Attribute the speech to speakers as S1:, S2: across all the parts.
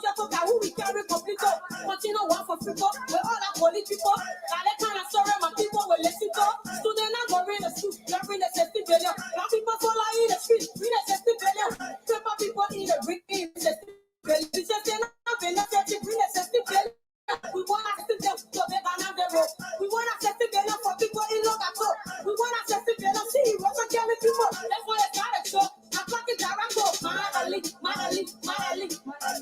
S1: soldier to who we carry complete. Continue one for people. We're all our political. That kind of story my people will listen to. Students are going in the school, they're in the safety billion. Now people follow in the street, in the safety billion. Paper people in the brick, in the safety billion. We just say, bring the safety billion. We want to safety billion to make another road. We want to safety billion for people in Logato. We want to safety billion, see, we're going to carry people. That's why it's not a show. I'm talking Jarago. Madali.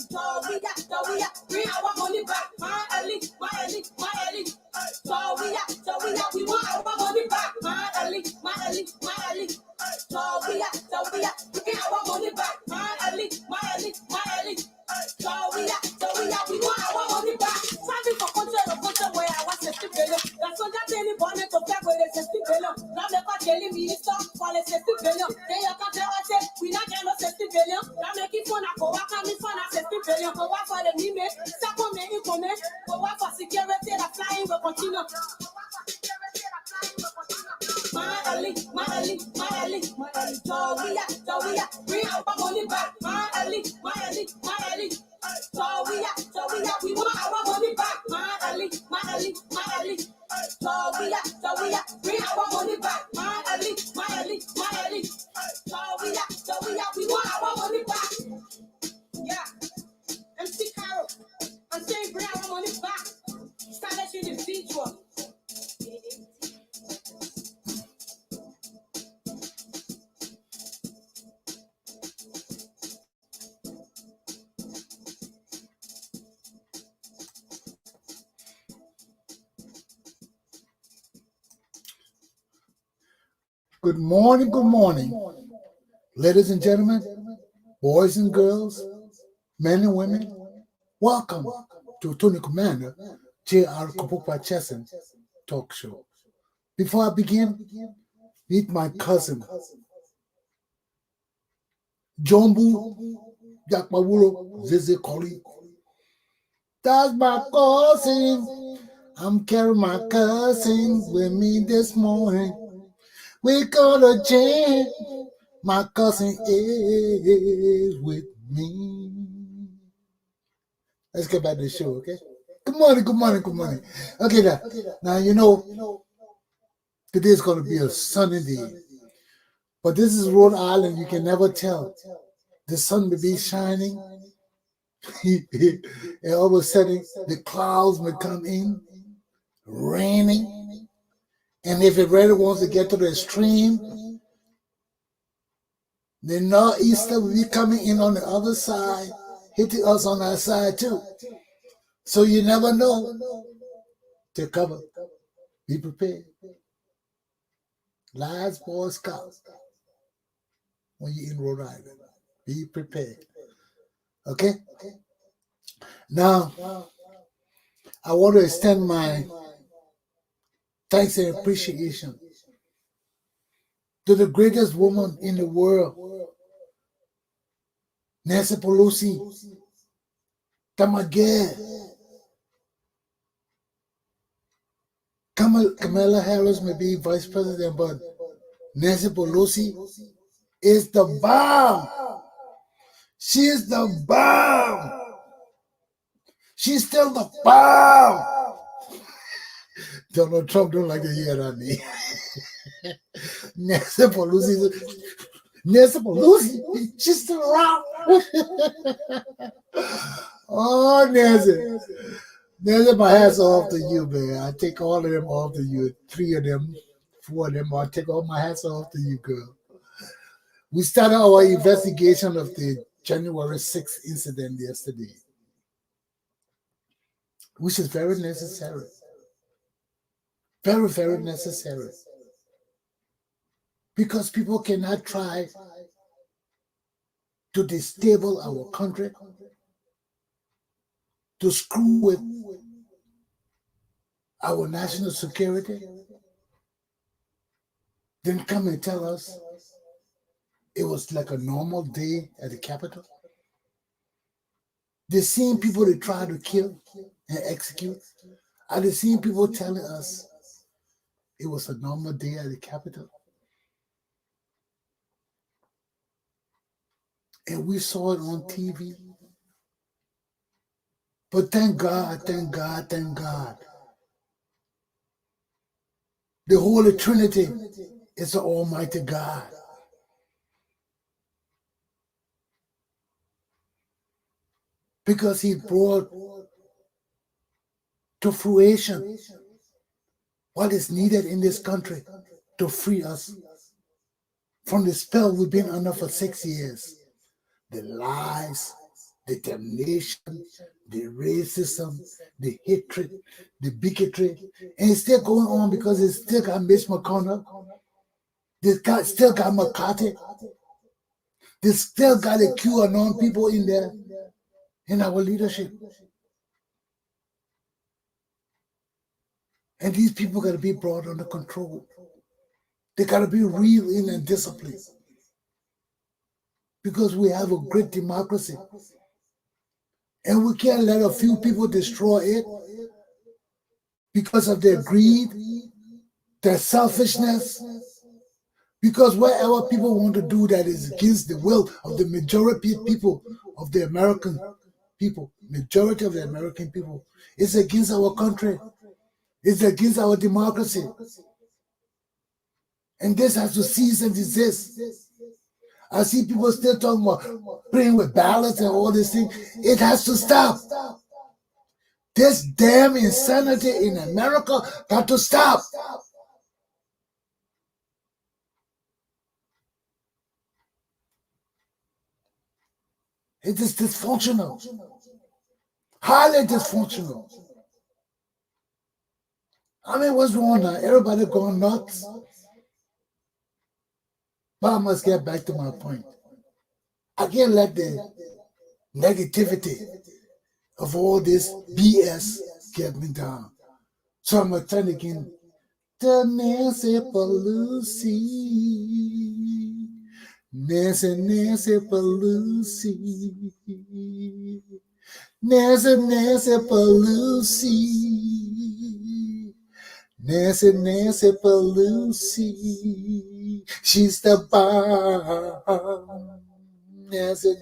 S1: So we are, bring our money back. Madali. So we are, we want our money back. Madali. So we are, bring our money back. Madali. So we are, we want our money back. Something for control where I was safety billion. That's what that's any bonnet to back with a safety billion. Now they're telling me stop for the safety billion. Then you can tell us we not get no safety billion. Now make it fun, go work on me fun a safety billion. Go work for the limit, second me information. Go work for security, the flying will continue. Madali. So we are, bring our money back. Madali. So we are, we want our money back. Madali. So we are, bring our money back. Madali. So we are, we want our money back. Yeah. MC Carol, I'm saying bring our money back. Started in the visual.
S2: Good morning, ladies and gentlemen, boys and girls, men and women. Welcome to Tony Commander Galpohkpa Chesson Talk Show. Before I begin, meet my cousin, Jombu Yakmawuro Zizi Koli. That's my cousin. I'm carrying my cousin with me this morning. We go to jail. My cousin is with me. Let's get back to the show, okay? Good morning. Okay, now you know today's going to be a sunny day. But this is Rhode Island. You can never tell. The sun may be shining. And all of a sudden, the clouds may come in, raining. And if it really wants to get to the extreme, the nor'easter will be coming in on the other side, hitting us on our side too. So you never know. Take cover. Be prepared. Last Boy Scout. When you're in Rhode Island, be prepared. Okay? Now, I want to extend my thanks and appreciation to the greatest woman in the world, Nancy Pelosi, Tamagere. Kamala Harris may be vice president, but Nancy Pelosi is the bomb. She is the bomb. She's still the bomb. Donald Trump don't like to hear that name. Nancy Pelosi, she's still around. Oh, Nancy, my hats off to you, man. I take all of them off to you. 3 of them, 4 of them. I take all my hats off to you, girl. We started our investigation of the January 6th incident yesterday, which is very necessary. Very, very necessary. Because people cannot try to destabilize our country, to screw with our national security, then come and tell us it was like a normal day at the Capitol. The same people they try to kill and execute are the same people telling us it was a normal day at the Capitol. And we saw it on TV. But thank God, thank God, thank God. The Holy Trinity is the Almighty God. Because he brought to fruition what is needed in this country to free us from the spell we've been under for 6 years. The lies, the damnation, the racism, the hatred, the bigotry. And it's still going on because it's still got Mitch McConnell. They still got McCarthy. They still got the QAnon people in there in our leadership. And these people got to be brought under control. They got to be real in and disciplined. Because we have a great democracy. And we can't let a few people destroy it because of their greed, their selfishness. Because whatever people want to do that is against the will of the majority people of the American people, majority of the American people, it's against our country. It's against our democracy. And this has to cease and desist. I see people still talking about playing with ballots and all this thing. It has to stop. This damn insanity in America got to stop. It is dysfunctional. Highly dysfunctional. I mean, what's wrong now? Everybody going nuts. But I must get back to my point. I can't let the negativity of all this BS get me down. So I'm going to turn again to Nancy Pelosi. Nancy Pelosi. Nancy Pelosi. Nancy Pelosi. She's the bomb. Nancy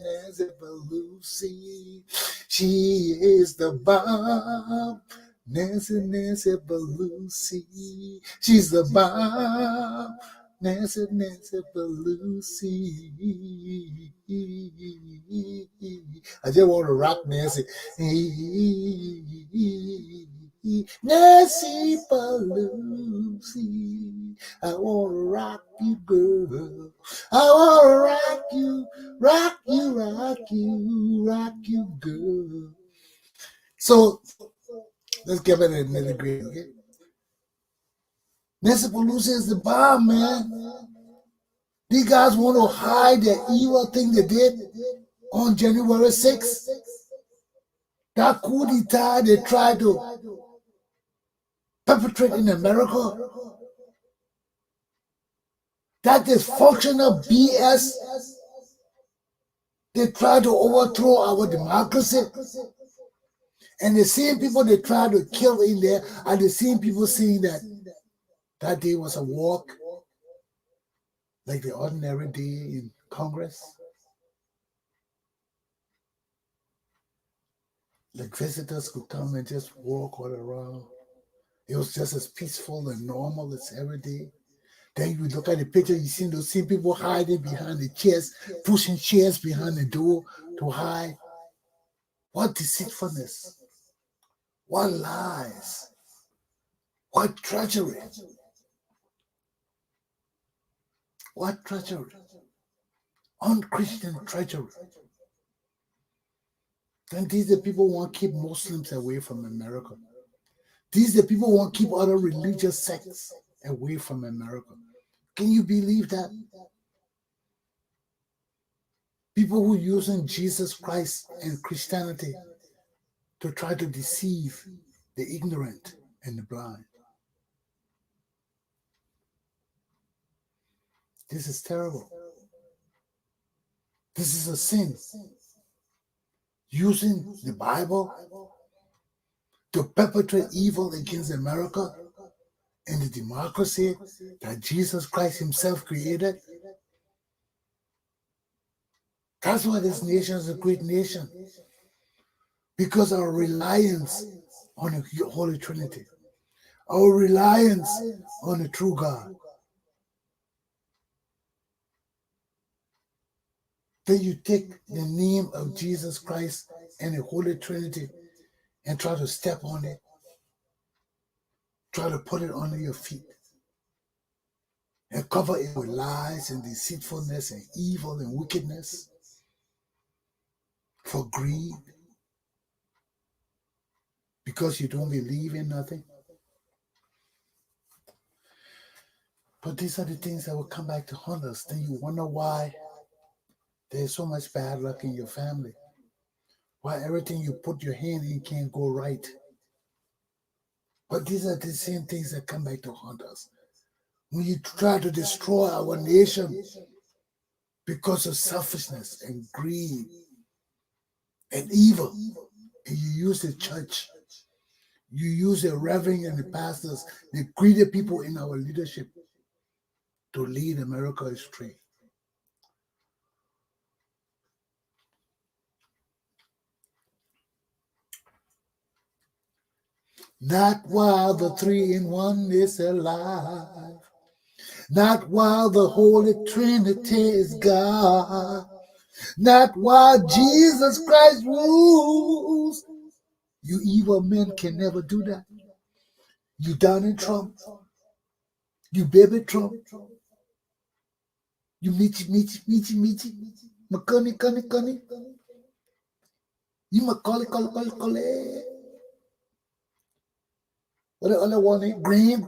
S2: Pelosi. She is the bomb. Nancy Pelosi. She's the bomb. Nancy Pelosi. I just want to rock Nancy. Nancy Pelosi. I want to rock you, girl. I want to rock you, girl. So let's get back to the nitty-gritty, okay? Nancy Pelosi is the bomb, man. These guys want to hide the evil thing they did on January 6th. That coup d'etat they tried to perpetrate in America. That dysfunctional BS they try to overthrow our democracy. And the same people they try to kill in there are the same people saying that that day was a walk, like the ordinary day in Congress. Like visitors could come and just walk all around. It was just as peaceful and normal as every day. Then you look at the picture, you see those same people hiding behind the chairs, pushing chairs behind the door to hide. What deceitfulness. What lies. What treachery. What treachery. Unchristian treachery. Then these are the people who want to keep Muslims away from America. These are the people who want to keep other religious sects away from America. Can you believe that? People who are using Jesus Christ and Christianity to try to deceive the ignorant and the blind. This is terrible. This is a sin. Using the Bible to perpetrate evil against America and the democracy that Jesus Christ himself created. That's why this nation is a great nation. because our reliance on the Holy Trinity, our reliance on the true God. Then you take the name of Jesus Christ and the Holy Trinity and try to step on it, try to put it under your feet, and cover it with lies and deceitfulness and evil and wickedness for greed, because you don't believe in nothing. But these are the things that will come back to haunt us. Then you wonder why there's so much bad luck in your family, why everything you put your hand in can't go right. But these are the same things that come back to haunt us. When you try to destroy our nation because of selfishness and greed and evil, and you use the church, you use the reverend and the pastors, the greedy people in our leadership to lead America astray. Not while the 3-in-1 is alive. Not while the Holy Trinity is God. Not while Jesus Christ rules. You evil men can never do that. You Donald Trump. You baby Trump. You Michi. McCunny. You Macaulay. What the other one is? Green.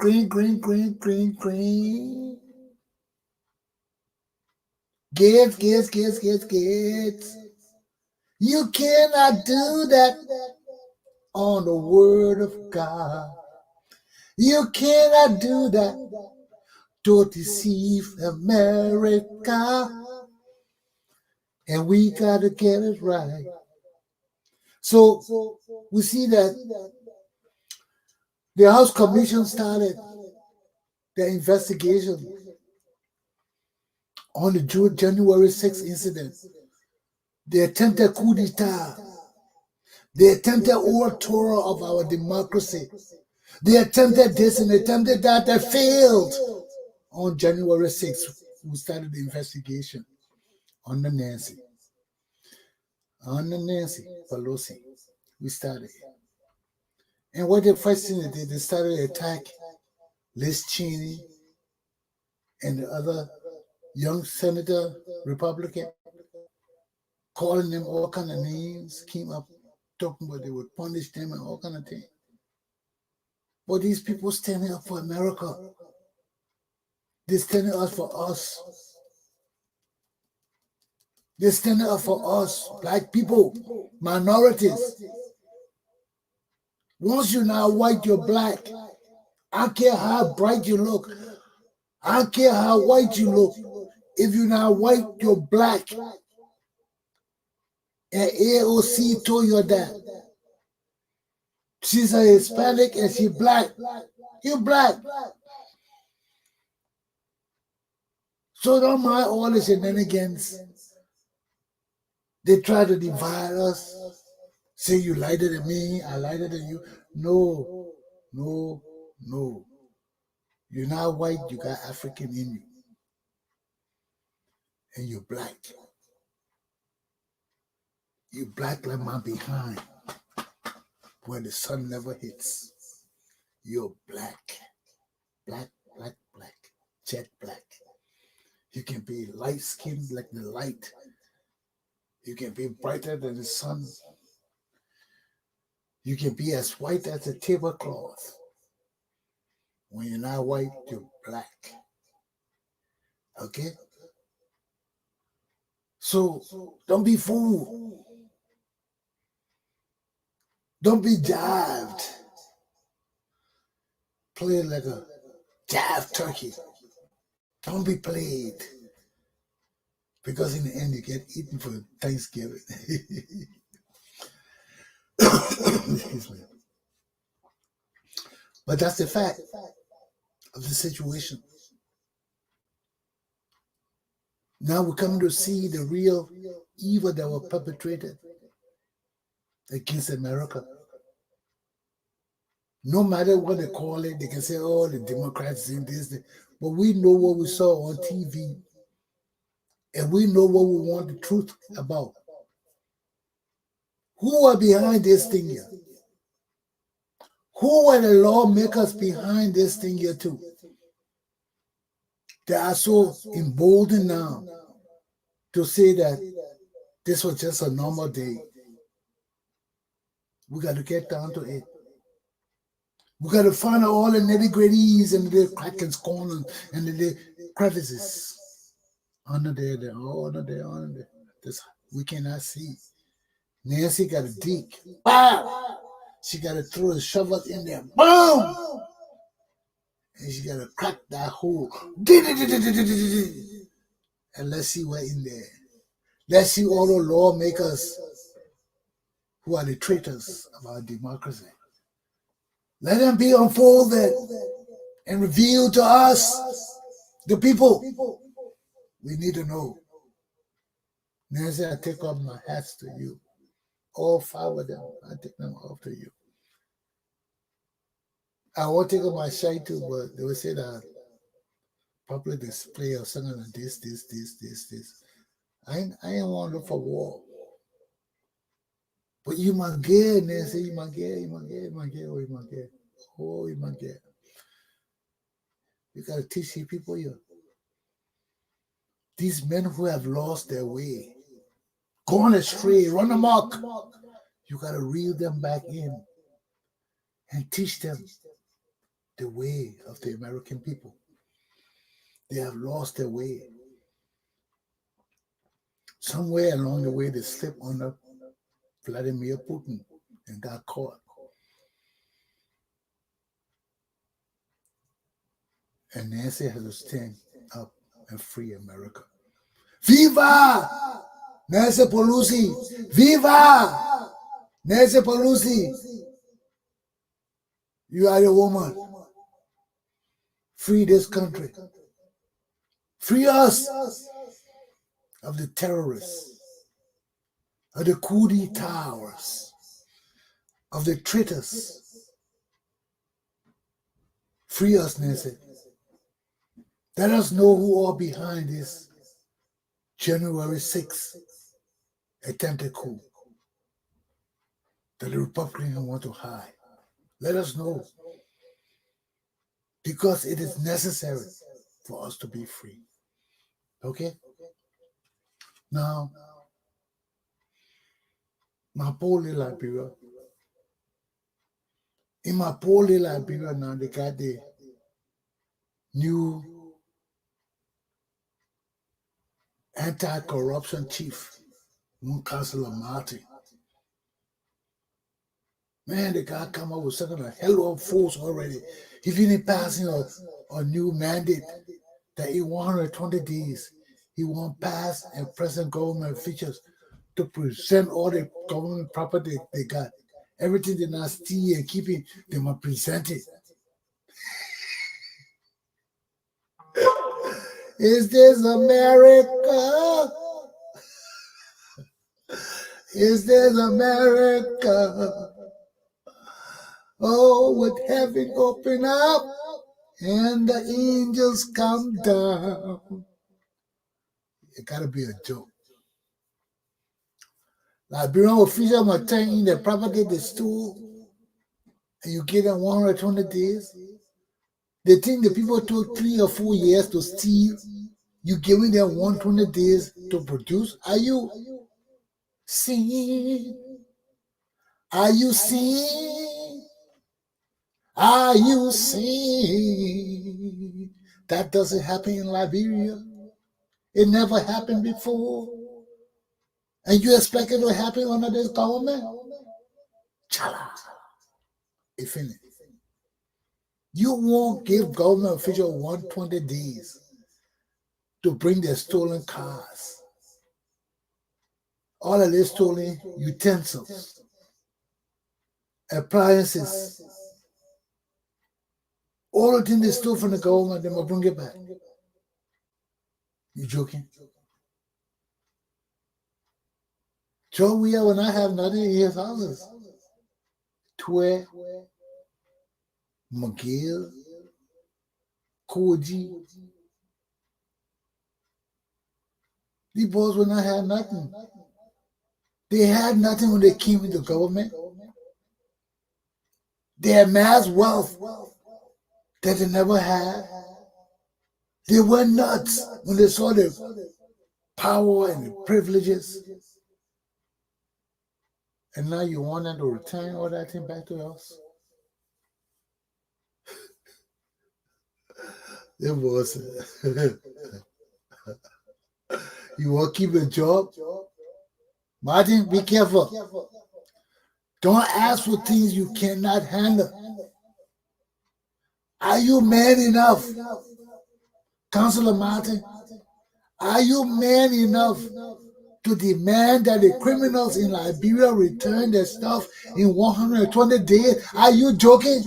S2: Gates. You cannot do that on the word of God. You cannot do that to deceive America. And we got to get it right. So we see that the House Commission started their investigation on the January 6th incident, the attempted coup d'etat, the attempted overthrow of our democracy, the attempted this and attempted that failed on January 6th. We started the investigation under Nancy Pelosi. We started. And what the first thing they did, they started to attack Liz Cheney and the other young senator Republican, calling them all kind of names, came up talking about they would punish them and all kind of things. But these people standing up for America. They're standing up for us. They're standing up for us, black people, minorities. Once you're not white, you're black. I don't care how bright you look. I don't care how white you look. If you're not white, you're black. And AOC told you that. She's a Hispanic and she's black. You're black. So don't mind all the shenanigans. They try to divide us. Say you lighter than me, I lighter than you. No. You're not white, you got African in you. And you're black. You're black like my behind. When the sun never hits. You're black. Black. Jet black. You can be light skinned like the light. You can be brighter than the sun. You can be as white as a tablecloth. When you're not white, you're black. Okay? So don't be fooled. Don't be jived. Play like a jive turkey. Don't be played. Because in the end, you get eaten for Thanksgiving. Excuse me. But that's the fact of the situation. Now we're coming to see the real evil that was perpetrated against America. No matter what they call it, they can say, oh, the Democrats in this. But we know what we saw on TV. And we know what we want the truth about. Who are behind this thing here? Who are the lawmakers behind this thing here too? They are so emboldened now to say that this was just a normal day. We got to get down to it. We got to find out all the nitty-gritties and the cracking corners and the crevices. Under there, under there. This we cannot see. Nancy got to dig. Wow! She got to throw a shovel in there. Boom! And she got to crack that hole. And let's see what in there. Let's see all the lawmakers who are the traitors of our democracy. Let them be unfolded and revealed to us, the people. We need to know. Nancy, I take off my hats to you. All 5 of them, I take them off to you. I won't take off my shine too, but they will say that public display of something like this. I ain't want to look for war. But you might get, Nancy, you might get. You got to teach these people here. These men who have lost their way, gone astray, run amok, you got to reel them back in and teach them the way of the American people. They have lost their way. Somewhere along the way, they slipped under Vladimir Putin and got caught. And Nancy has to stand up and free America. Viva Nancy Pelosi! Viva Nancy Pelosi! You are the woman. Free this country. Free us of the terrorists, of the coup d'etats, of the traitors. Free us, Nancy. Let us know who are behind this January 6th attempted coup that the Republicans want to hide. Let us know, because it is necessary for us to be free. Okay? Now, my poor little Liberia. In my poor little Liberia now, they got the new anti-corruption chief, Councilor Martin. Man, the guy come up with something like hell of force already. He finished passing a new mandate that in 120 days, he won't pass and present government features to present all the government property they got. Everything they not steal and keeping, they must present it. Is this America? Is this America? Oh, with heaven open up and the angels come down. It gotta be a joke. Liberian officials must turn in the property they stole, and you give them 120 days. They think the people took 3 or 4 years to steal. You giving them 120 days to produce? Are you seeing? Are you seeing? Are you seeing? That doesn't happen in Liberia. It never happened before. And you expect it to happen under this government? Chala. It finished. You won't give government officials 120 days to bring their stolen cars, all of their stolen utensils, appliances, all the things they stole from the government, they must bring it back. You joking? Joe Weir will not have nothing in his houses. Twe, McGill, Koji. These boys will not have nothing. They had nothing when they came into government. They had mass wealth that they never had. They went nuts when they saw the power and the privileges. And now you want them to return all that thing back to us? It was. You want to keep a job? Martin, be careful. Don't ask for things you cannot handle. Are you man enough? Councillor Martin, are you man enough to demand that the criminals in Liberia return their stuff in 120 days? Are you joking?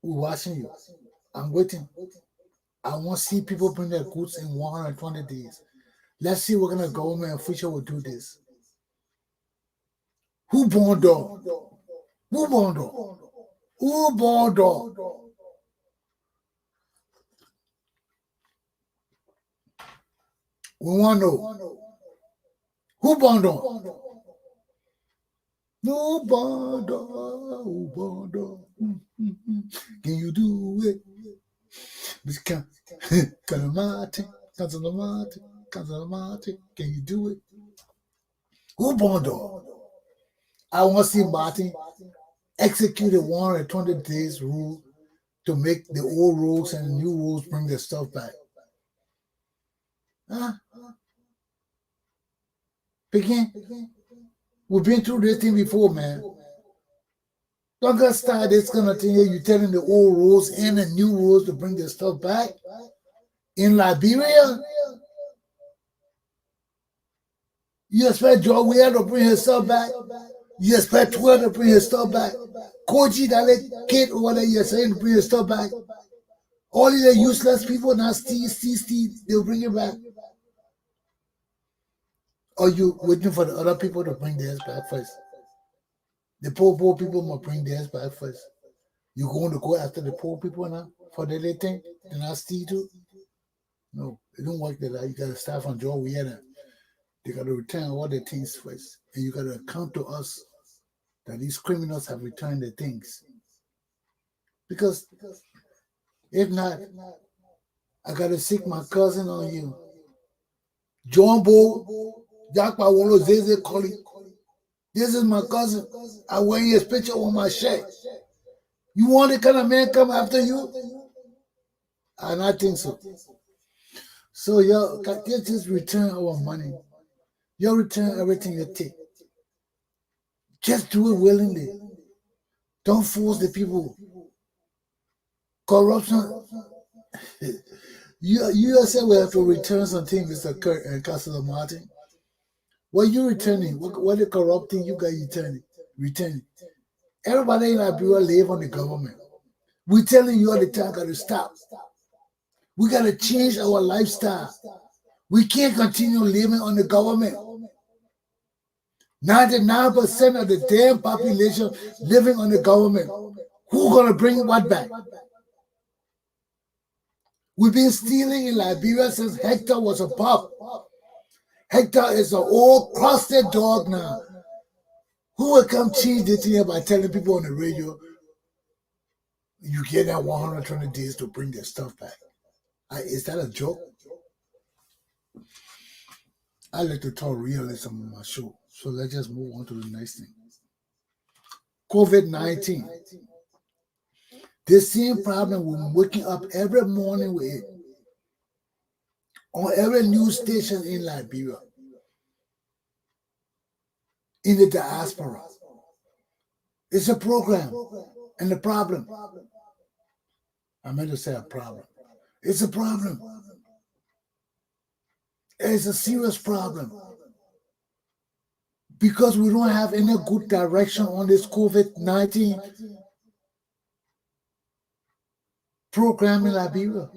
S2: We're watching you. I'm waiting. I want to see people bring their goods in 120 days. Let's see what kind of government official will do this. Who born dog? Who born dog? Who born dog? We want to know. Who born dog? No born dog. Who born dog? Can you do it? Councillor Martin, can you do it? Who born dog? I want to see Martin execute a 120 days rule to make the old rules and the new rules bring their stuff back. Huh? Begin. We've been through this thing before, man. Don't get started this kind of thing here. You telling the old rules and the new rules to bring their stuff back in Liberia. You expect Joe Weir to bring his stuff back? You expect Twitter to bring his stuff back? Koji, that little kid or whatever you're saying to bring his stuff back? All of the useless people now, Steve, they'll bring it back. Or you waiting for the other people to bring theirs back first? The poor people must bring theirs back first. You going to go after the poor people now for the little thing? And not Steve too? No, it don't work like that. You got to start from Joe Weir. They got to return all their things first. And you got to account to us that these criminals have returned their things. Because if not, I got to seek my cousin on you. John Bo, Jakpa Wolo Zeze Koli. This is my cousin. I wear his picture on my shirt. You want the kind of man come after you? And I think so. So y'all just return our money. Y'all return everything you take. Just do it willingly. Don't force the people. Corruption. You said we have to return something, Mr. Kirk and Councillor Martin. What are you returning? What the corrupt thing you got returning? Everybody in Liberia live on the government. We're telling you all the time, got to stop. We got to change our lifestyle. We can't continue living on the government. 99% of the damn population living on the government. Who's going to bring what back? We've been stealing in Liberia since Hector was a pup. Hector is an old crusted dog now. Who will come change this thing by telling people on the radio, you get that 120 days to bring their stuff back? Is that a joke? I like to talk realism on my show. So let's just move on to the next thing. COVID-19. The same problem we're waking up every morning with it. On every news station in Liberia. In the diaspora. It's a program. And the problem. I meant to say a problem. It's a problem. It's a serious problem. Because we don't have any good direction on this COVID-19 program in Liberia.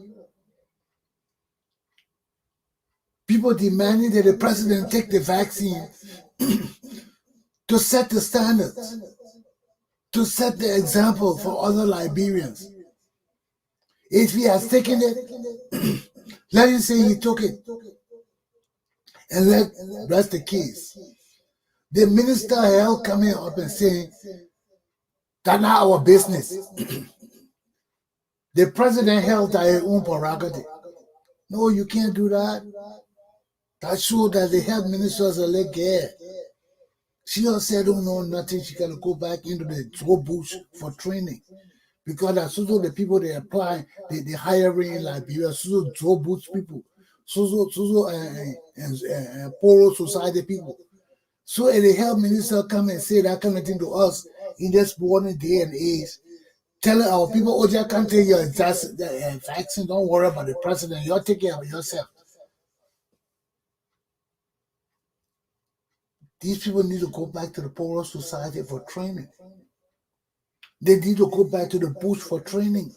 S2: People demanding that the president take the vaccine to set the standards, to set the example for other Liberians. If he has taken it, let him say he took it, and that's the case. The minister of health coming up and saying, that's not our business. The president held their own prerogative. No, you can't do that. That shows that the health ministers are like, yeah. She just said, don't know nothing. She got to go back into the Joe Bush for training. Because that's also the people they apply, they hiring in Liberia, so Joe Bush people, Poro Society people. So if the health minister come and say that kind of thing to us in this modern day and age, telling our people, oh, you can't take your vaccine, don't worry about the president, you'll take care of yourself. These people need to go back to the Poro Society for training. They need to go back to the bush for training.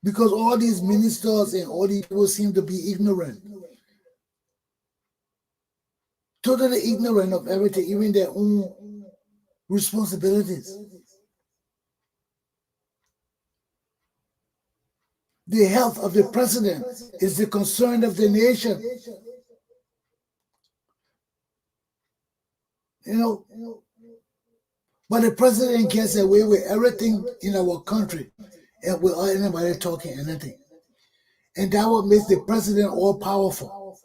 S2: Because all these ministers and all these people seem to be ignorant. Totally ignorant of everything, even their own responsibilities. The health of the president is the concern of the nation. You know, but the president gets away with everything in our country and without anybody talking anything. And that what makes the president all powerful.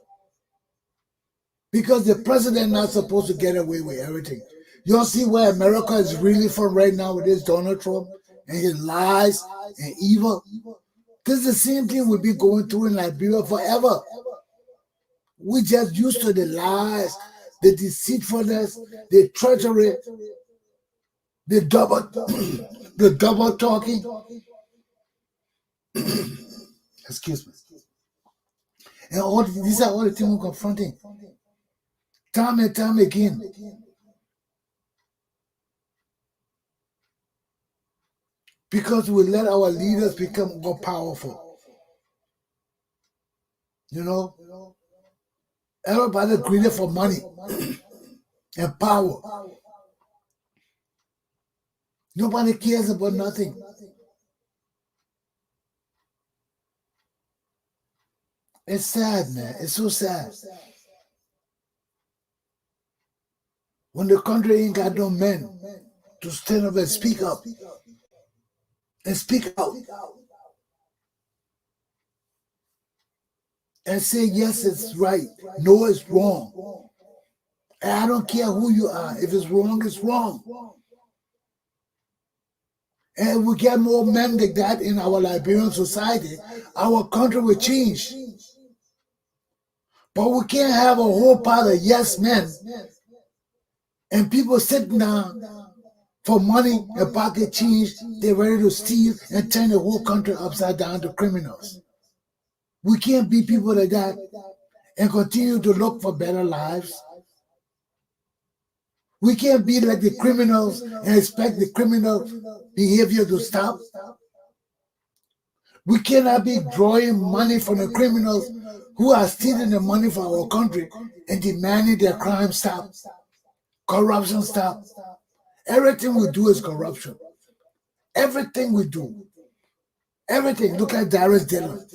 S2: Because the president not supposed to get away with everything. You'll see where America is really from right now with this Donald Trump and his lies and evil. This is the same thing we'll be going through in Liberia forever. We just used to the lies, the deceitfulness, the treachery, the double talking. Excuse me. And all these are all the things we're confronting. Time and time again. Because we let our leaders become more powerful. You know? Everybody greedy for money and power. Nobody cares about nothing. It's sad, man. It's so sad. When the country ain't got no men to stand up and speak up. And speak out. And say, yes, it's right. No, it's wrong. And I don't care who you are. If it's wrong, it's wrong. And if we get more men like that in our Liberian society, our country will change. But we can't have a whole pile of yes men and people sitting down for money and pocket change. They're ready to steal and turn the whole country upside down to criminals. We can't be people like that and continue to look for better lives. We can't be like the criminals and expect the criminal behavior to stop. We cannot be drawing money from the criminals who are stealing the money from our country and demanding their crime stop, corruption stop. Everything we do is corruption. Everything we do. Everything. Look at Darius Dillon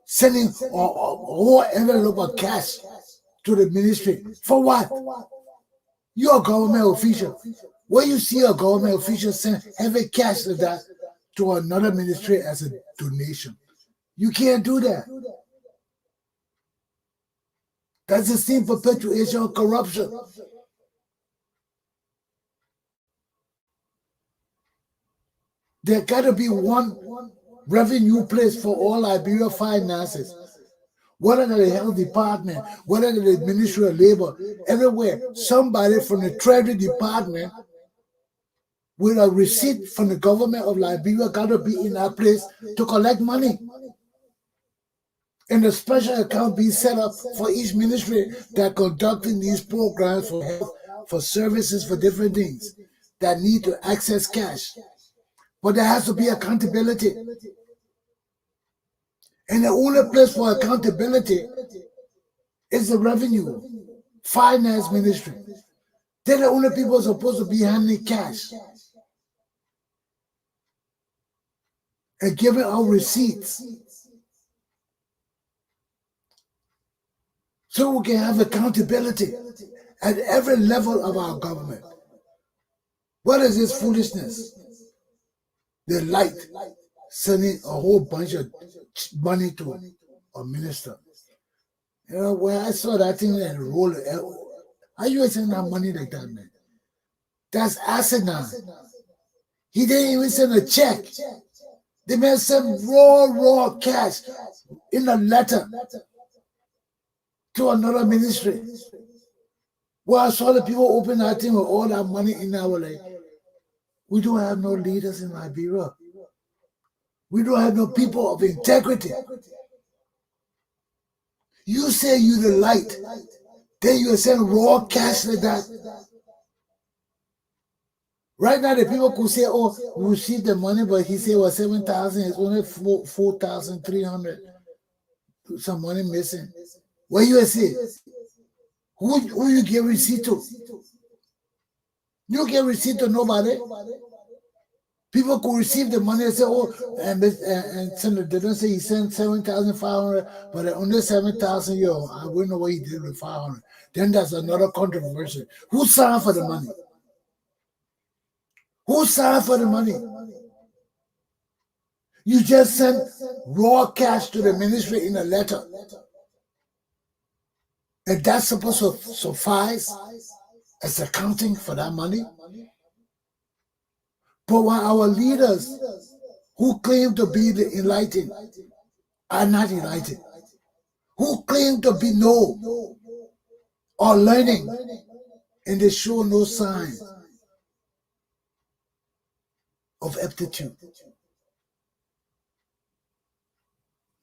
S2: sending a whole envelope of cash to the ministry. For what? You're a government official. When you see a government official send heavy cash like that to another ministry as a donation, you can't do that. That's the same perpetuation of corruption. There got to be one revenue place for all Liberia finances. Whether the health department, whether the Ministry of Labor, everywhere, somebody from the Treasury Department with a receipt from the government of Liberia got to be in that place to collect money. And a special account be set up for each ministry that conducting these programs for health, for services, for different things that need to access cash. But there has to be accountability. And the only place for accountability is the revenue, finance ministry. They're the only people supposed to be handling cash and giving out receipts so we can have accountability at every level of our government. What is this foolishness? The light sending a whole bunch of money to a minister. You know, when I saw that thing and roll it, how you send that money like that, man? That's asinine. He didn't even send a check. The man sent raw cash in a letter to another ministry. Well, I saw the people open that thing with all that money in our like, we don't have no leaders in Liberia. We don't have no people of integrity. You say you the light, then you send raw cash like that. Right now, the people could say, "Oh, we received the money," but he said, "Well, 7,000 is only 4,300. Some money missing." What you say? Who you give receipt to? You give receipt to nobody. People could receive the money and say, "Oh," and send it. They don't say he sent 7,500, but only 7,000. Yo, I wouldn't know what he did with 500. Then that's another controversy. Who signed for the money? Who signed for the money? You just sent raw cash to the ministry in a letter. And that's supposed to suffice as accounting for that money? But when our leaders who claim to be the enlightened are not enlightened, who claim to be know or learning, and they show no sign of aptitude,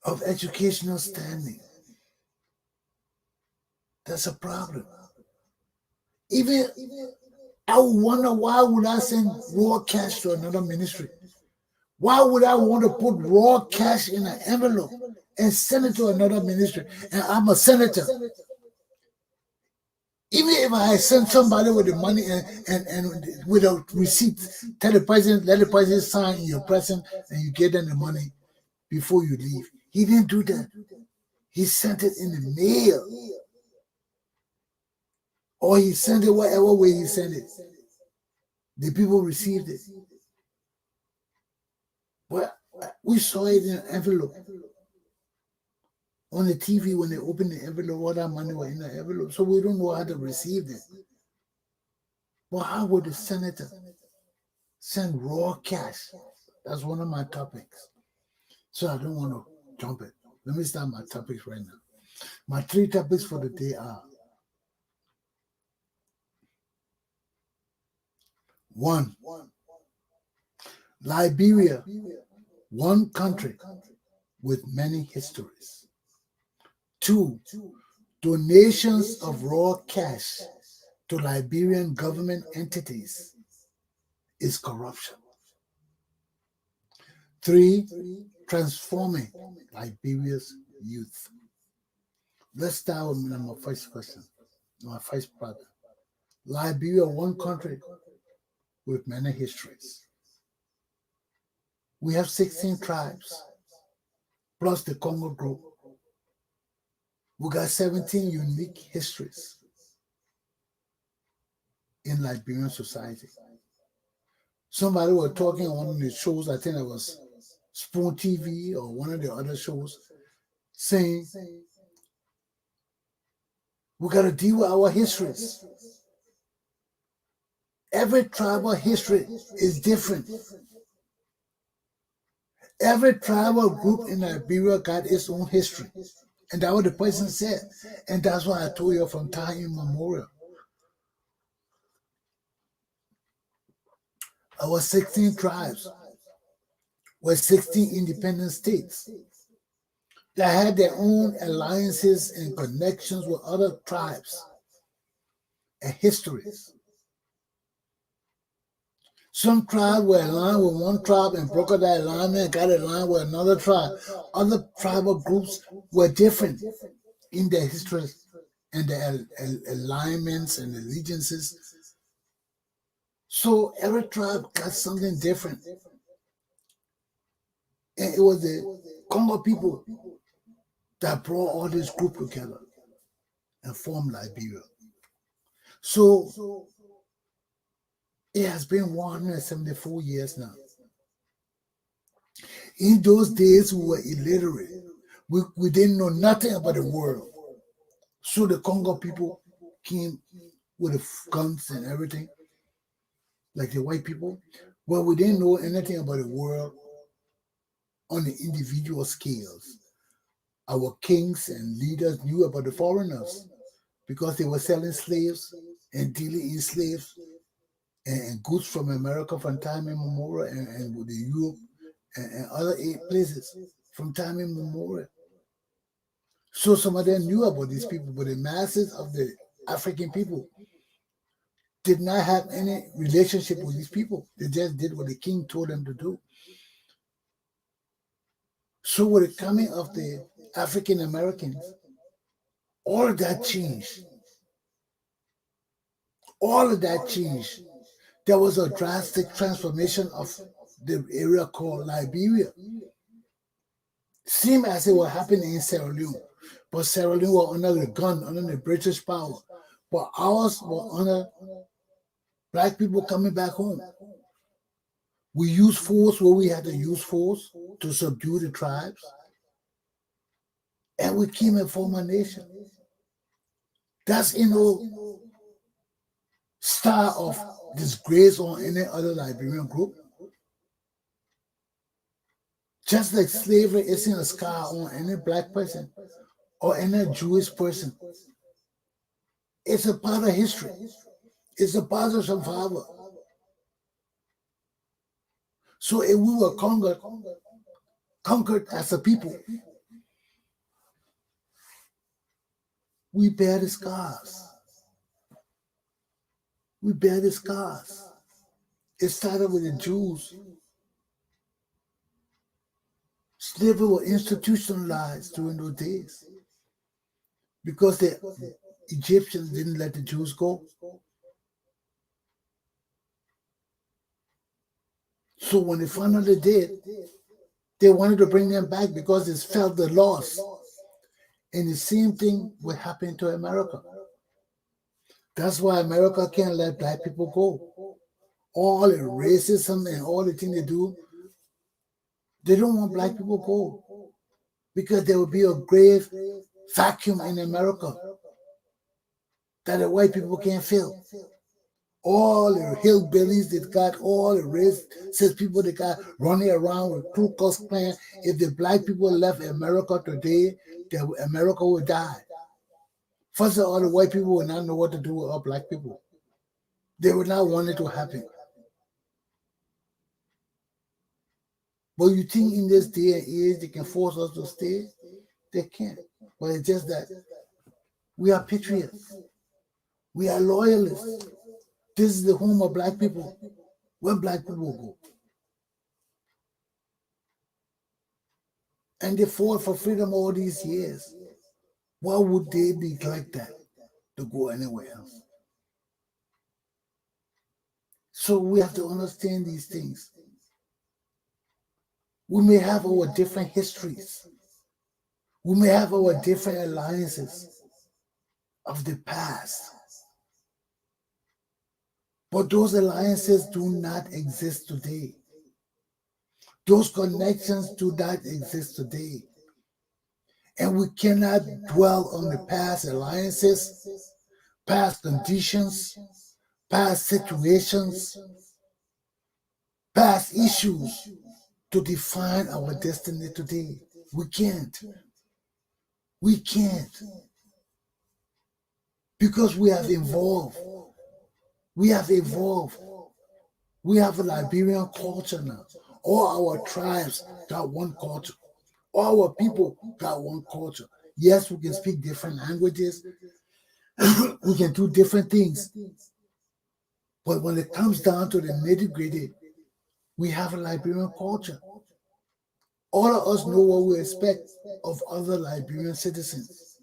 S2: of educational standing, that's a problem. Even I wonder, why would I send raw cash to another ministry? Why would I want to put raw cash in an envelope and send it to another ministry? And I'm a senator. Even if I send somebody with the money and with a receipt, tell the president, let the president sign in your presence, and you get them the money before you leave. He didn't do that. He sent it in the mail. Or he sent it whatever way he sent it. The people received it. But we saw it in an envelope. On the TV, when they opened the envelope, all that money was in the envelope. So we don't know how to receive it. But how would the senator send raw cash? That's one of my topics. So I don't want to jump it. Let me start my topics right now. My 3 topics for the day are: 1, Liberia, one country with many histories. 2, donations of raw cash to Liberian government entities is corruption. 3, transforming Liberia's youth. Let's start with my first question, my first problem. Liberia, one country with many histories. We have 16 tribes, plus the Congo group. We got 17 unique histories in Liberian society. Somebody was talking on one of the shows, I think it was Spoon TV or one of the other shows, saying we got to deal with our histories. Every tribal history is different. Every tribal group in Liberia got its own history. And that's what the person said. And that's why I told you from time immemorial. Our 16 tribes were 16 independent states that had their own alliances and connections with other tribes and histories. Some tribes were aligned with one tribe and broke up that alignment and got aligned with another tribe. Other tribal groups were different in their history and their alignments and allegiances. So every tribe got something different. And it was the Congo people that brought all this group together and formed Liberia. So it has been 174 years now. In those days, we were illiterate. We didn't know nothing about the world. So the Congo people came with the guns and everything, like the white people. Well, we didn't know anything about the world on the individual scales. Our kings and leaders knew about the foreigners because they were selling slaves and dealing in slaves and goods from America from time immemorial and with the Europe and other places from time immemorial. So some of them knew about these people, but the masses of the African people did not have any relationship with these people. They just did what the king told them to do. So with the coming of the African Americans, all of that changed. All of that changed. There was a drastic transformation of the area called Liberia. Seemed as it was happening in Sierra Leone, but Sierra Leone was under the gun, under the British power. But ours were under black people coming back home. We used force where we had to use force to subdue the tribes. And we came and formed a nation. That's star of disgrace on any other Liberian group. Just like slavery isn't a scar on any black person or any Jewish person. It's a part of history. It's a part of survival. So if we were conquered as a people, we bear the scars. We bear the scars. It started with the Jews. Slavery was institutionalized during those days because the Egyptians didn't let the Jews go. So when they found out they did, they wanted to bring them back because they felt the loss. And the same thing will happen to America. That's why America can't let black people go. All the racism and all the things they do, they don't want black people to go because there will be a grave vacuum in America that the white people can't fill. All the hillbillies that got, all the racist people that got running around with Ku Klux Klan. If the black people left America today, America would die. First of all, the white people would not know what to do with our black people. They would not want it to happen. But you think in this day and age they can force us to stay? They can't. But it's just that we are patriots. We are loyalists. This is the home of black people. Where black people go. And they fought for freedom all these years. Why would they be like that to go anywhere else? So we have to understand these things. We may have our different histories. We may have our different alliances of the past. But those alliances do not exist today. Those connections do not exist today. And we cannot dwell on the past alliances, past conditions, past situations, past issues to define our destiny today. We can't. We can't. Because we have evolved. We have evolved. We have a Liberian culture now. All our tribes got one culture. All our people got one culture. Yes, we can speak different languages. We can do different things. But when it comes down to the nitty-gritty, we have a Liberian culture. All of us know what we expect of other Liberian citizens.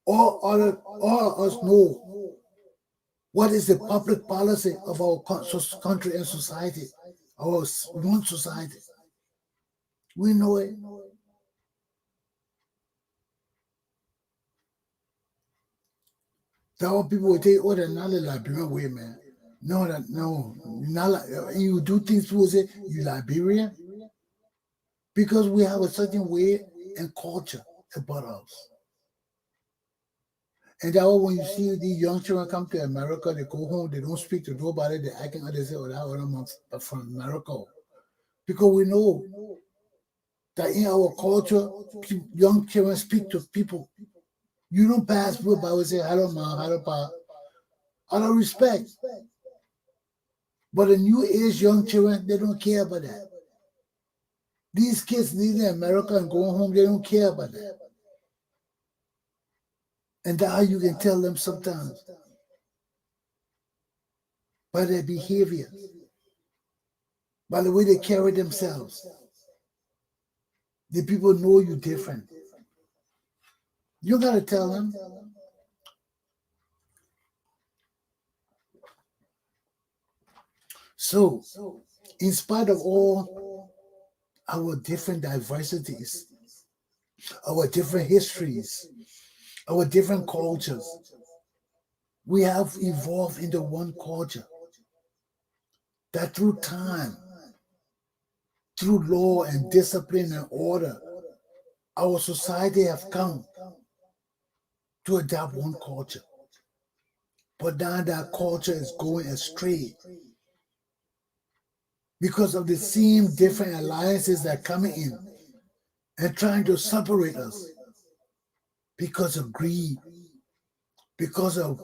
S2: All of us know what is the public policy of our country and society, our one society. We know it. There are people who take, they're not a Liberian way, man. No. You're not like, you do things, people say, you Liberian? Because we have a certain way and culture about us. And that when you see these young children come to America, they go home, they don't speak to nobody, they acting like they say, oh, that other from America. Because we know that in our culture, young children speak to people. You don't pass people by and say, hello, ma, hello, pa. Out of respect. But the new age young children, they don't care about that. These kids leaving America and going home, they don't care about that. And that's how you can tell them sometimes. By their behavior. By the way they carry themselves. The people know you different. You got to tell them. So, in spite of all our different diversities, our different histories, our different cultures, we have evolved into one culture that through time, through law and discipline and order, our society have come to adopt one culture. But now that culture is going astray because of the same different alliances that are coming in and trying to separate us because of greed, because of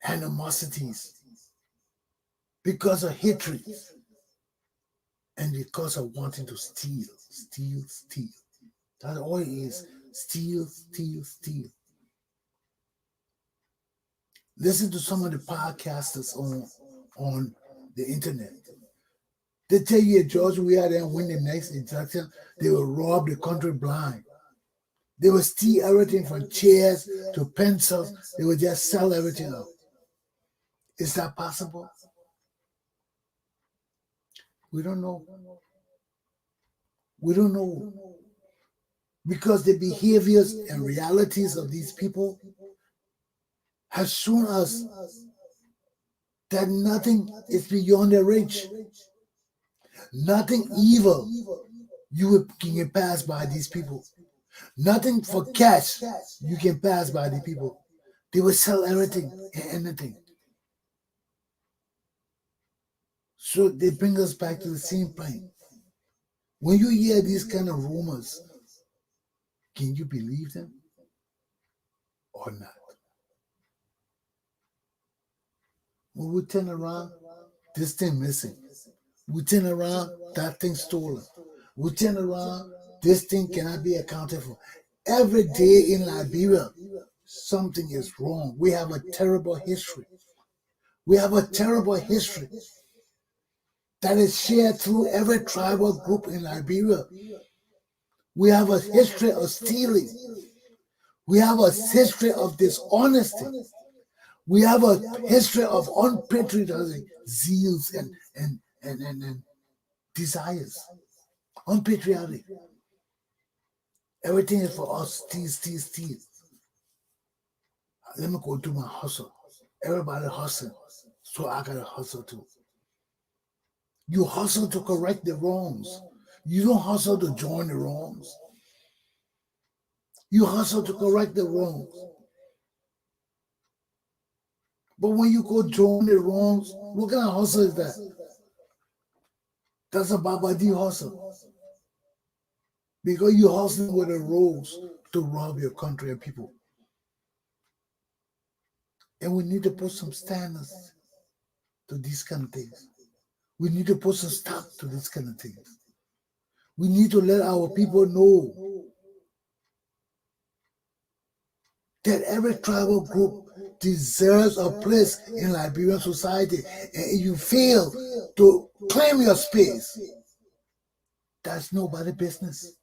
S2: animosities, because of hatred, and because of wanting to steal. That's all it is. Steal. Listen to some of the podcasters on the internet. They tell you at Georgia we are there and win the next election, they will rob the country blind. They will steal everything from chairs to pencils. They will just sell everything out. Is that possible? We don't know. We don't know. Because the behaviors and realities of these people have shown us that nothing is beyond their reach. Nothing evil you can pass by these people. Nothing for cash you can pass by the people. They will sell everything and anything. So they bring us back to the same point. When you hear these kind of rumors, can you believe them or not? When we turn around, this thing missing. We turn around, that thing stolen. We turn around, this thing cannot be accounted for. Every day in Liberia, something is wrong. We have a terrible history. We have a terrible history that is shared through every tribal group in Liberia. We have a history of stealing. We have a history of dishonesty. We have a history of unpatriotic zeals and desires. Unpatriotic. Everything is for us, steal. Let me go do my hustle. Everybody hustling, so I gotta hustle too. You hustle to correct the wrongs. You don't hustle to join the wrongs. You hustle to correct the wrongs. But when you go join the wrongs, what kind of hustle is that? That's a Babadi hustle. Because you're hustling with a rose to rob your country and people. And we need to put some standards to these kind of things. We need to put some stop to these kind of things. We need to let our people know that every tribal group deserves a place in Liberian society, and you fail to claim your space, that's nobody's business.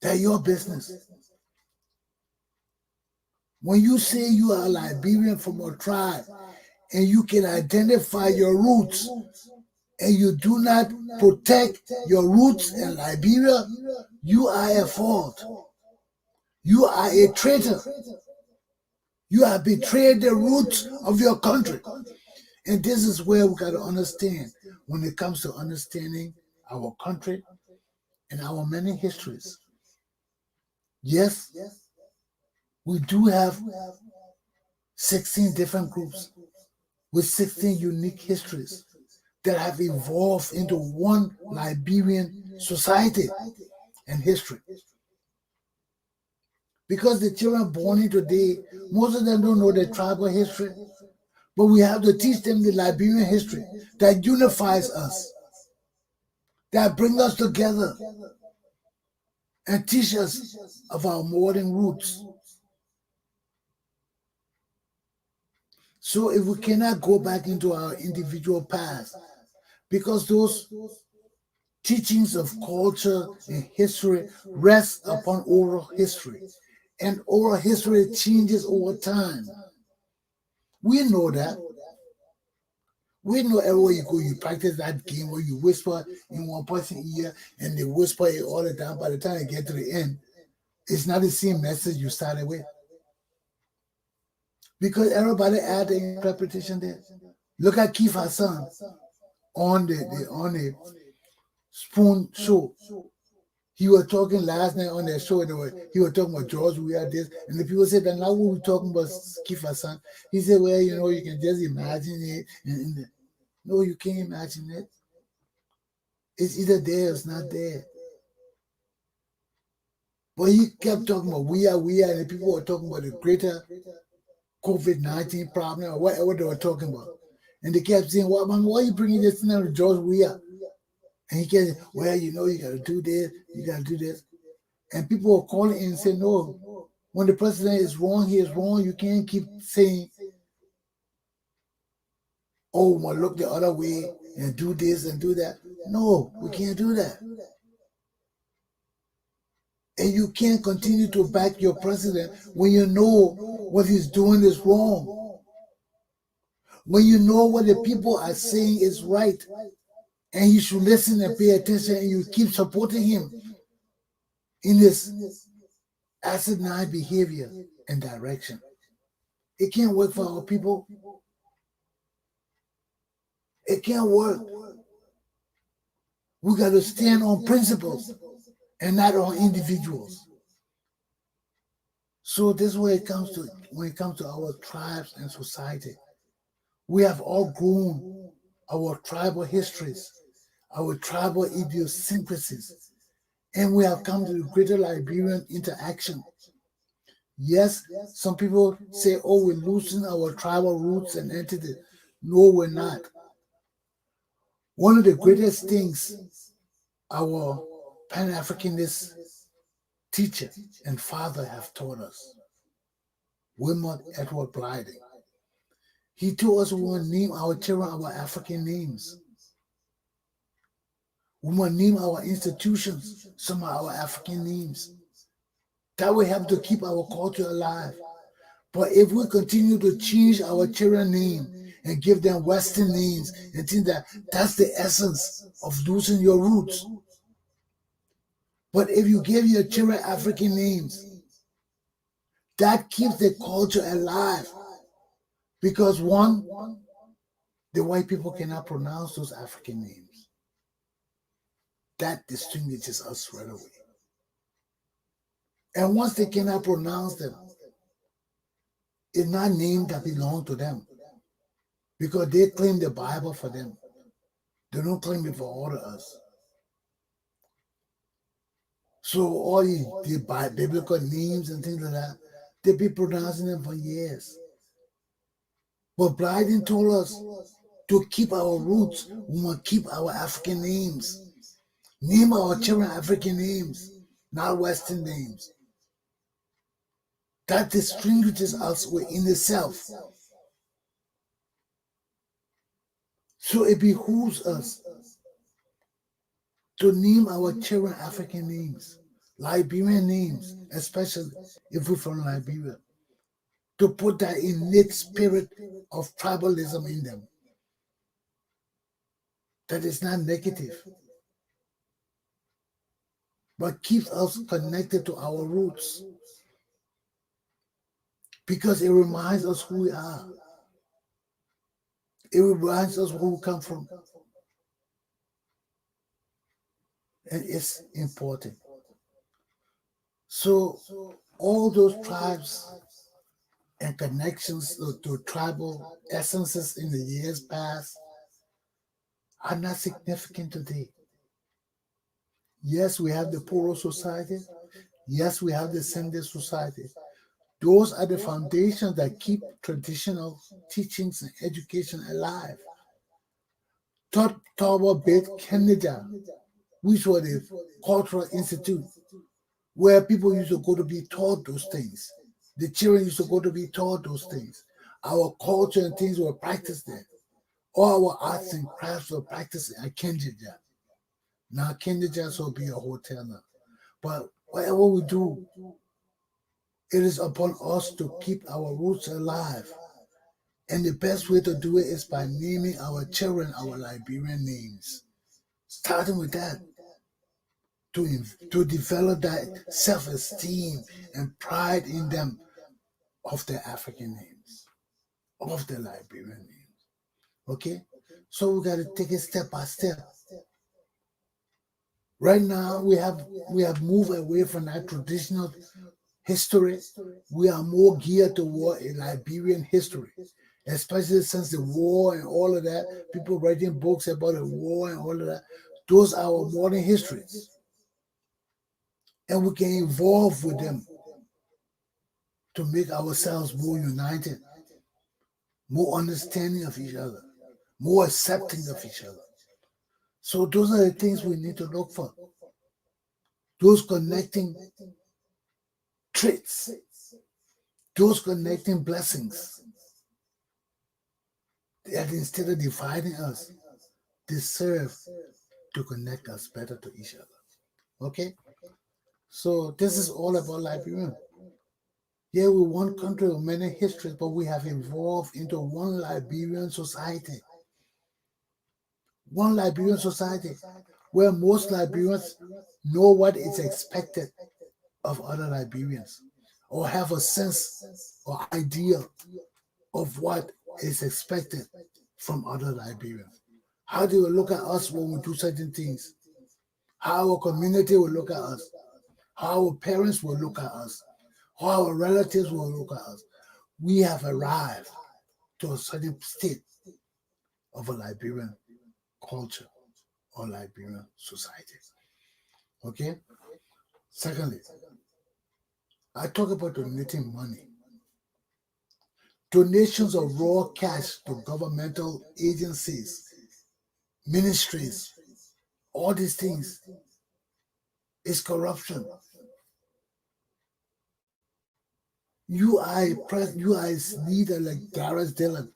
S2: That's your business. When you say you are a Liberian from a tribe and you can identify your roots and you do not protect your roots in Liberia, you are at fault. You are a traitor. You have betrayed the roots of your country. And this is where we got to understand when it comes to understanding our country and our many histories. Yes, we do have 16 different groups with 16 unique histories that have evolved into one Liberian society and history. Because the children born in today, most of them don't know their tribal history, but we have to teach them the Liberian history that unifies us, that brings us together, and teach us of our modern roots. So if we cannot go back into our individual past, because those teachings of culture and history rest upon oral history, and oral history changes over time. We know that. We know everywhere you go, you practice that game where you whisper in one person's ear and they whisper it all the time. By the time you get to the end, it's not the same message you started with. Because everybody add the interpretation there. Look at Keith Hassan on the Spoon Show. He was talking last night on that show. He was talking about George Weah this, and the people said, "Then now we were talking about Keith Hassan." He said, "Well, you can just imagine it." No, you can't imagine it. It's either there or it's not there. But he kept talking about we are, and the people were talking about the greater COVID-19 problem or whatever they were talking about. And they kept saying, "Well, man, why are you bringing this thing to George Weah?" And he kept saying, "Well, you got to do this, you got to do this." And people were calling in and saying, "No, when the president is wrong, he is wrong. You can't keep saying, oh, well, look the other way and do this and do that." No, we can't do that. And you can't continue to back your president when you know what he's doing is wrong. When you know what the people are saying is right. And you should listen and pay attention, and you keep supporting him in his asinine behavior and direction. It can't work for our people. It can't work. We got to stand on principles and not on individuals. So this is where it comes to when it comes to our tribes and society. We have all grown our tribal histories, our tribal idiosyncrasies, and we have come to the greater Liberian interaction. Yes, some people say, "Oh, we're losing our tribal roots and entity." No, we're not. One of the greatest things our Pan-Africanist teacher and father have taught us, Wilmot Edward Blyden. He told us we want to name our children our African names. We want to name our institutions some of our African names. That will help to keep our culture alive. But if we continue to change our children's name and give them Western names and think that that's the essence of losing your roots. But if you give your children African names, that keeps the culture alive. Because one, the white people cannot pronounce those African names. That distinguishes us right away. And once they cannot pronounce them, it's not names that belong to them. Because they claim the Bible for them. They don't claim it for all of us. So all the biblical names and things like that, they've been pronouncing them for years. But Blyden told us to keep our roots. We want to keep our African names. Name our children African names, not Western names. that distinguishes us within itself. So it behooves us to name our children African names, Liberian names, especially if we're from Liberia, to put that innate spirit of tribalism in them. That is not negative, but keeps us connected to our roots, because it reminds us who we are. It reminds us where we come from. And it's important. So all those tribes and connections to tribal essences in the years past are not significant today. Yes, we have the Poro Society. Yes, we have the Sende Society. Those are the foundations that keep traditional teachings and education alive. Tower Beit Kennedy, which was the cultural institute where people used to go to be taught those things. The children used to go to be taught those things. Our culture and things were practiced there. All our arts and crafts were practiced at Kenjaja. Now Kenjaja will be a hotel now. But whatever we do, it is upon us to keep our roots alive. And the best way to do it is by naming our children our Liberian names. Starting with that, to develop that self-esteem and pride in them of their African names, of their Liberian names. Okay? So we got to take it step by step. Right now, we have moved away from that traditional history. We are more geared toward a Liberian history, especially since the war and all of that. People writing books about the war and all of that. Those are our modern histories. And we can evolve with them to make ourselves more united, more understanding of each other, more accepting of each other. So those are the things we need to look for. Those connecting traits, those connecting blessings, that instead of dividing us, they serve to connect us better to each other. Okay? So this is all about Liberia. Yeah, we're one country with many histories, but we have evolved into one Liberian society. One Liberian society where most Liberians know what is expected of other Liberians, or have a sense or idea of what is expected from other Liberians. How do we look at us when we do certain things? How our community will look at us, how our parents will look at us, how our relatives will look at us. We have arrived to a certain state of a Liberian culture or Liberian society. Okay? Secondly, I talk about donating money. Donations of raw cash to governmental agencies, ministries, all these things is corruption. You are a leader like Gareth Dillon.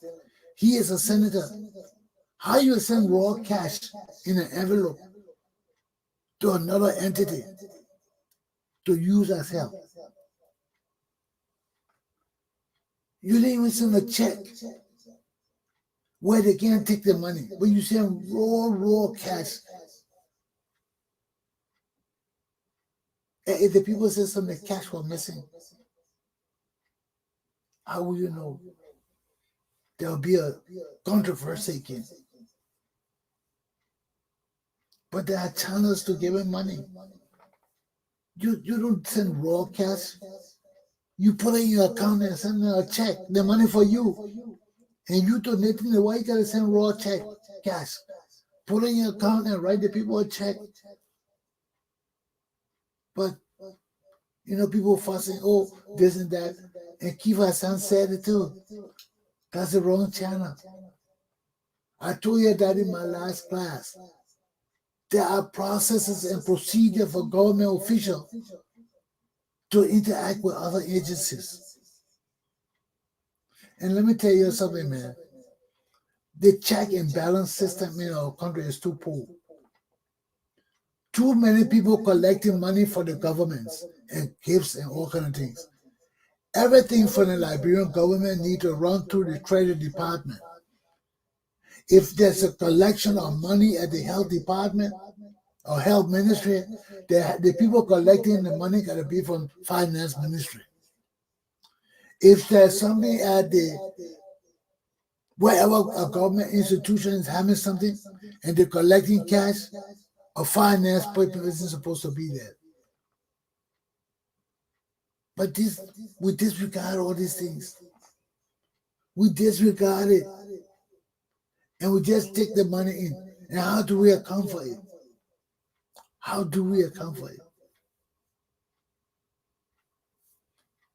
S2: He is a senator. How you send raw cash in an envelope to another entity to use as help? You didn't even send a check where they can't take the money, but you send raw cash. And if the people say some of the cash were missing, how will you know? There'll be a controversy again. But there are channels to giving money. You don't send raw cash. You put it in your account and send them a check, the money for you. And you donating the white, you gotta send raw check, cash. Put it in your account and write the people a check. But people fussing, oh, this and that. And Kiva San said it too. That's the wrong channel. I told you that in my last class. There are processes and procedures for government officials to interact with other agencies. And let me tell you something, man. The check and balance system in our country is too poor. Too many people collecting money for the governments and gifts and all kind of things. Everything from the Liberian government need to run through the Treasury Department. If there's a collection of money at the health department or health ministry, the people collecting the money got to be from finance ministry. If there's something at the wherever a government institution is having something and they're collecting cash, a finance person isn't supposed to be there. But we disregard all these things. We disregard it. And we just take the money in. And how do we account for it? How do we account for it?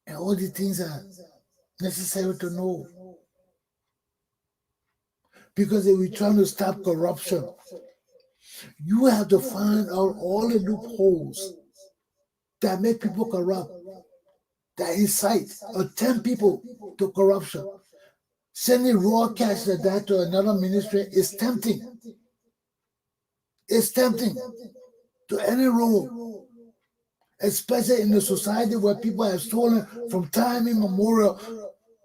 S2: And all these things are necessary to know. Because if we're trying to stop corruption, you have to find out all the loopholes that make people corrupt, that incite or tempt people to corruption. Sending raw cash like that to another ministry is tempting. It's tempting to any role, especially in a society where people have stolen from time immemorial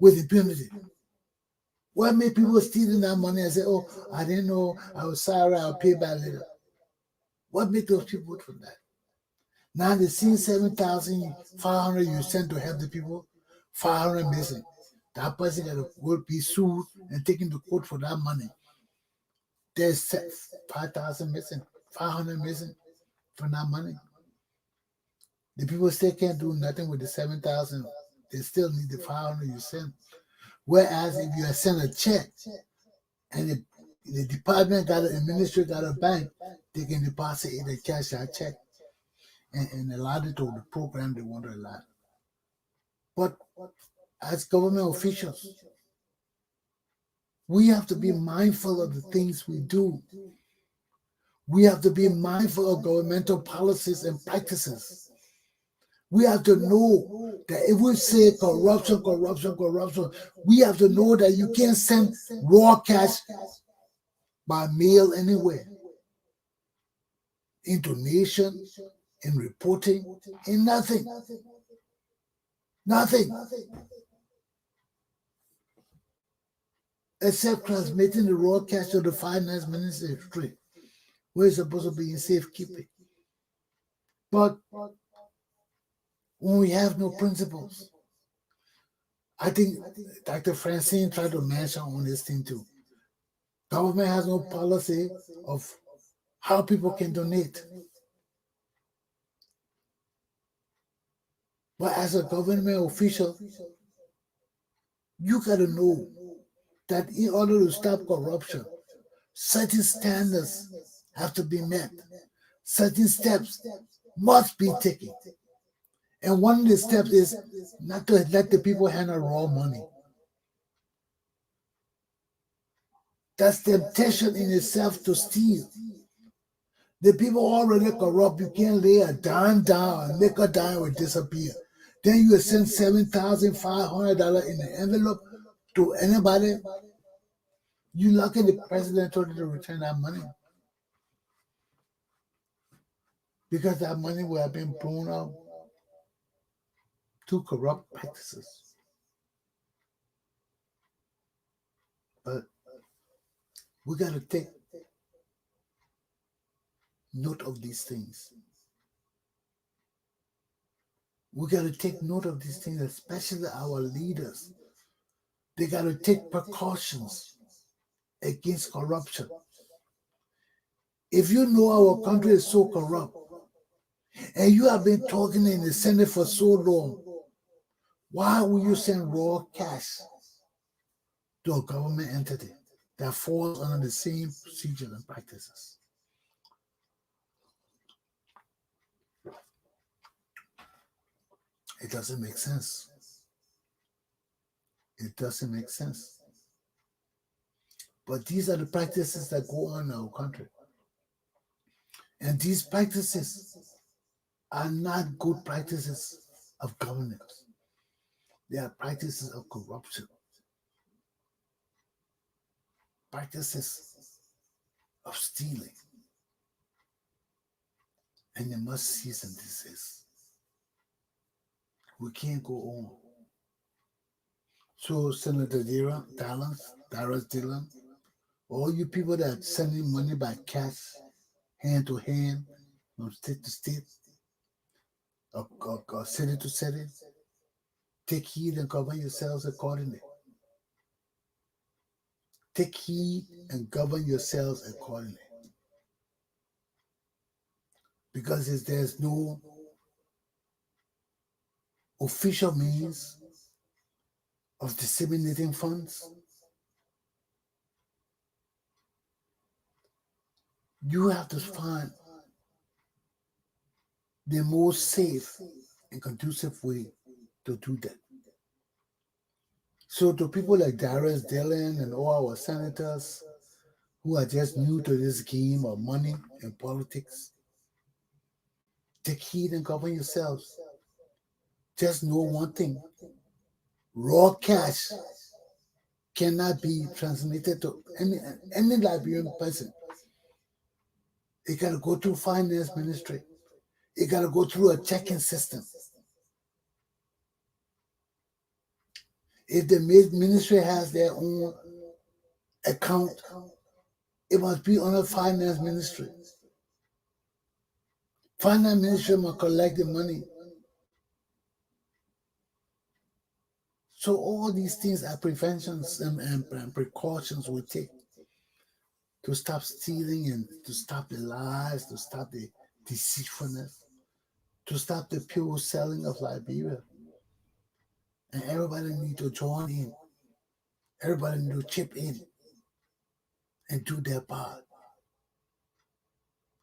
S2: with impunity. What made people stealing that money and say, oh, I didn't know, I was sorry, I'll pay back later? What made those people vote for that? Now they see 7,500 you sent to help the people, 500 missing. That person got to be sued and taken to court for that money. There's 5,000 missing, 500 missing from that money. The people still can't do nothing with the 7,000. They still need the 500 you sent. Whereas if you send a check and the department got a ministry got a bank, they can deposit it and cash that check and allow it to the program they want to allow. But as government officials, we have to be mindful of the things we do. We have to be mindful of governmental policies and practices. We have to know that if we say corruption, we have to know that you can't send raw cash by mail anywhere. In donation, in reporting, in nothing. Nothing. Except transmitting the raw cash to the finance ministry, where it's supposed to be in safekeeping. But when we have no principles, I think Dr. Francine tried to mention on this thing too. Government has no policy of how people can donate. But as a government official, you got to know that in order to stop corruption, certain standards have to be met. Certain steps must be taken. And one of the steps is not to let the people handle raw money. That's temptation in itself to steal. The people already corrupt. You can't lay a dime down and make a dime will disappear. Then you will send $7,500 in the envelope to anybody. You lucky the president told you to return that money. Because that money would have been blown out to corrupt practices. But we got to take note of these things. We got to take note of these things, especially our leaders. They got to take precautions against corruption. If you know our country is so corrupt, and you have been talking in the Senate for so long, why will you send raw cash to a government entity that falls under the same procedures and practices? It doesn't make sense. It doesn't make sense. But these are the practices that go on in our country. And these practices are not good practices of governance. There are practices of corruption, practices of stealing, and they must cease and desist. We can't go on. So Senator Darius Dillon, all you people that sending money by cash, hand to hand, from state to state, or city to city, take heed and govern yourselves accordingly. Take heed and govern yourselves accordingly. Because if there's no official means of disseminating funds, you have to find the most safe and conducive way to do that. So to people like Darius Dillon and all our senators who are just new to this game of money and politics, take heed and govern yourselves. Just know one thing. Raw cash cannot be transmitted to any Liberian person. It got to go through finance ministry. It got to go through a checking system. If the ministry has their own account, it must be under finance ministry. Finance ministry must collect the money. So all these things are preventions and precautions we take to stop stealing and to stop the lies, to stop the deceitfulness, to stop the pure selling of Liberia. And everybody need to join in. Everybody need to chip in and do their part.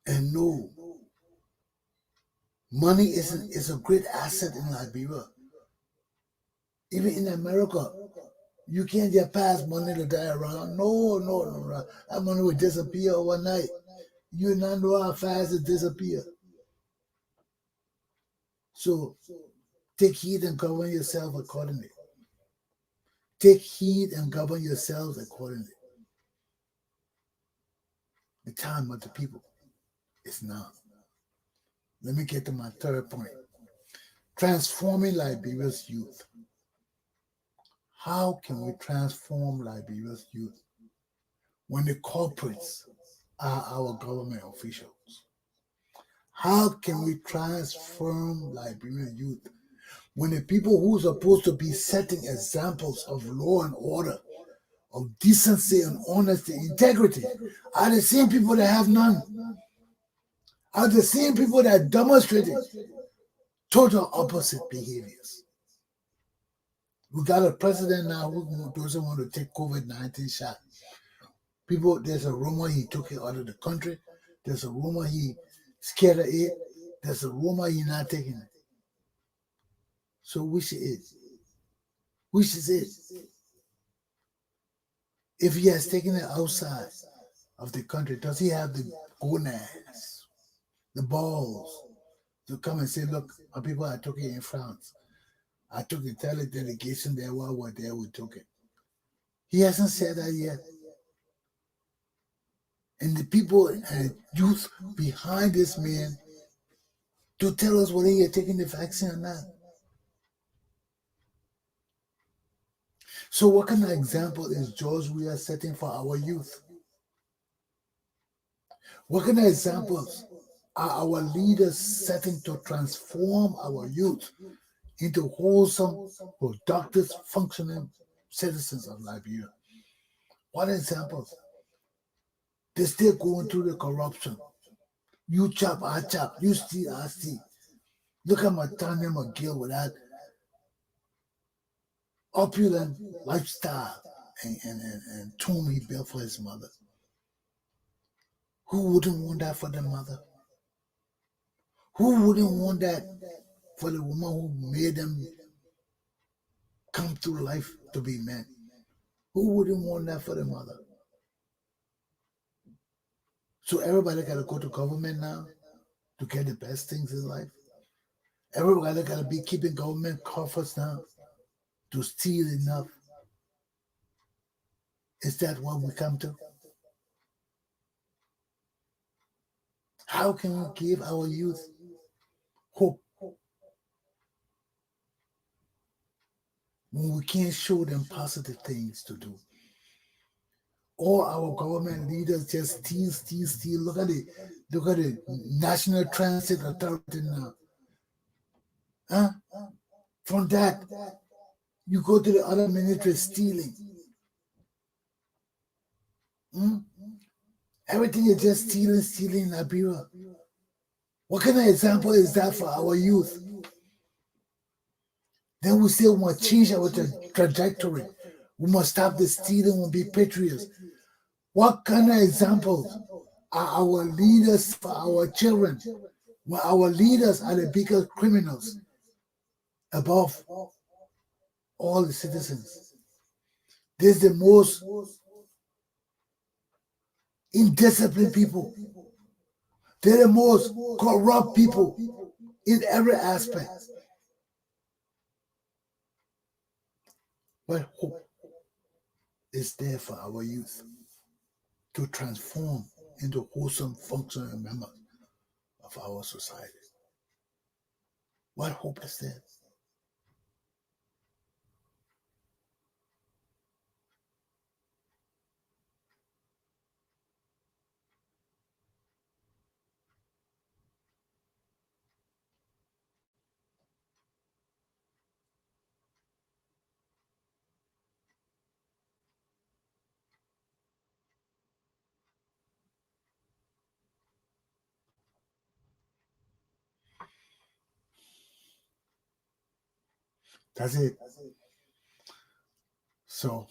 S2: And know money is a great asset in Liberia. Even in America, you can't just pass money to die around. No. That money will disappear overnight. You not know how fast it disappears. So take heed and govern yourself accordingly. Take heed and govern yourselves accordingly. The time of the people is now. Let me get to my third point. Transforming Liberia's youth. How can we transform Liberia's youth when the culprits are our government officials? How can we transform Liberian youth when the people who are supposed to be setting examples of law and order, of decency and honesty, integrity, are the same people that have none? Are the same people that demonstrated total opposite behaviors? We got a president now who doesn't want to take COVID-19 shot. People, there's a rumor he took it out of the country. There's a rumor he scared of it. There's a rumor he's not taking it. So which is it? Which is it? If he has taken it outside of the country, does he have the gonads, the balls to come and say, look, my people, I took it in France. I took the delegation there while we're there, we took it. He hasn't said that yet. And the people and youth behind this man to tell us whether you're taking the vaccine or not. So what kind of example is George we are setting for our youth? What kind of examples are our leaders setting to transform our youth into wholesome, productive, functioning citizens of Liberia? What examples? They're still going through the corruption. You chop, I chop. You steal, I steal. Look at Matanya McGill with that opulent lifestyle and tomb he built for his mother. Who wouldn't want that for their mother? Who wouldn't want that for the woman who made them come through life to be men? Who wouldn't want that for their mother? So everybody got to go to government now to get the best things in life. Everybody gotta be keeping government coffers down to steal enough. Is that what we come to? How can we give our youth hope when we can't show them positive things to do? All our government leaders just steal. Look at the National Transit Authority now. Huh? From that, you go to the other ministry stealing. Everything is just stealing in Liberia. What kind of example is that for our youth? Then we say we must change our trajectory. We must stop the stealing and be patriots. What kind of examples are our leaders for our children when our leaders are the biggest criminals above all the citizens? This is the most indisciplined people. They're the most corrupt people in every aspect. What hope is there for our youth to transform into wholesome, functional members of our society? What hope is there? That's it. So,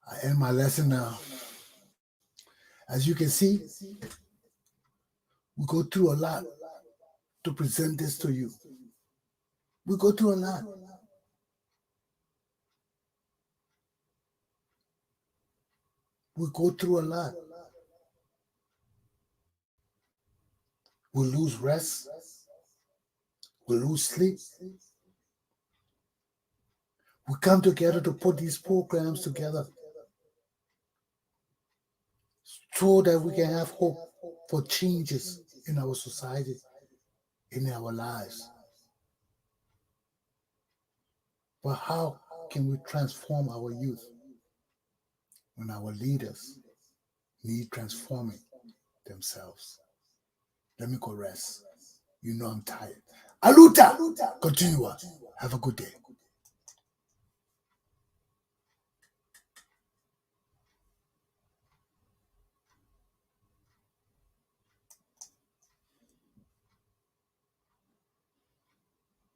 S2: I end my lesson now. As you can see, we go through a lot to present this to you. We go through a lot. We go through a lot. We lose rest. We lose sleep. We come together to put these programs together so that we can have hope for changes in our society, in our lives. But how can we transform our youth when our leaders need transforming themselves? Let me go rest. You know I'm tired. Aluta! Continua. Have a good day.